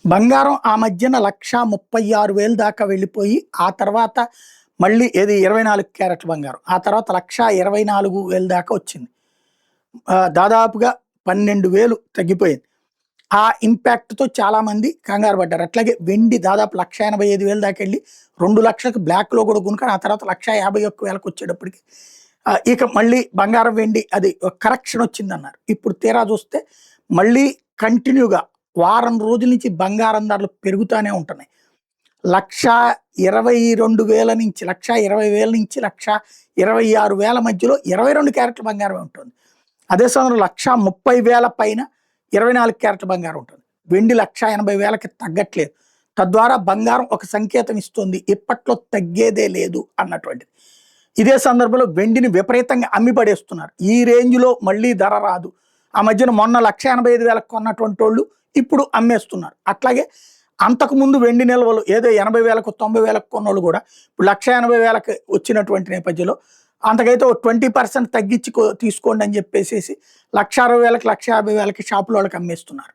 బంగారం ఆ మధ్యన 1,36,000 దాకా వెళ్ళిపోయి, ఆ తర్వాత మళ్ళీ ఏది 24 క్యారెట్ల బంగారం. ఆ తర్వాత 1,24,000 దాకా వచ్చింది. దాదాపుగా 12,000 తగ్గిపోయింది. ఆ ఇంపాక్ట్‌తో చాలామంది కంగారు పడ్డారు. అట్లాగే వెండి దాదాపు 1,85,000 దాకా వెళ్ళి 2,00,000కి బ్లాక్‌లో కూడా కొనుక్కొని, ఆ తర్వాత 1,51,000కి వచ్చేటప్పటికి ఇక మళ్ళీ బంగారం, వెండి అది కరెక్షన్ వచ్చిందన్నారు. ఇప్పుడు తీరా చూస్తే మళ్ళీ కంటిన్యూగా వారం రోజుల నుంచి బంగారం ధరలు పెరుగుతానే ఉంటున్నాయి. 1,22,000 నుంచి 1,20,000 నుంచి 1,26,000 మధ్యలో 22 క్యారెట్ల బంగారమే ఉంటుంది. అదే సమయంలో 1,30,000 పైన 24 క్యారెట్ల బంగారం ఉంటుంది. వెండి 1,80,000కి తగ్గట్లేదు. తద్వారా బంగారం ఒక సంకేతం ఇస్తుంది, ఇప్పట్లో తగ్గేదే లేదు అన్నటువంటిది. ఇదే సందర్భంలో వెండిని విపరీతంగా అమ్మి పడేస్తున్నారు. ఈ రేంజ్‌లో మళ్ళీ ధర రాదు. ఆ మధ్యన మొన్న 1,85,000కి కొన్నటువంటోళ్ళు ఇప్పుడు అమ్మేస్తున్నారు. అట్లాగే అంతకుముందు వెండి నిల్వలు ఏదో 80,000కు 90,000కు కొన్నోళ్ళు కూడా ఇప్పుడు 1,80,000కి వచ్చినటువంటి నేపథ్యంలో అంతకైతే ఓ 20% తగ్గించి తీసుకోండి అని చెప్పేసేసి 1,60,000కి 1,50,000కి షాపులోళ్ళకి అమ్మేస్తున్నారు.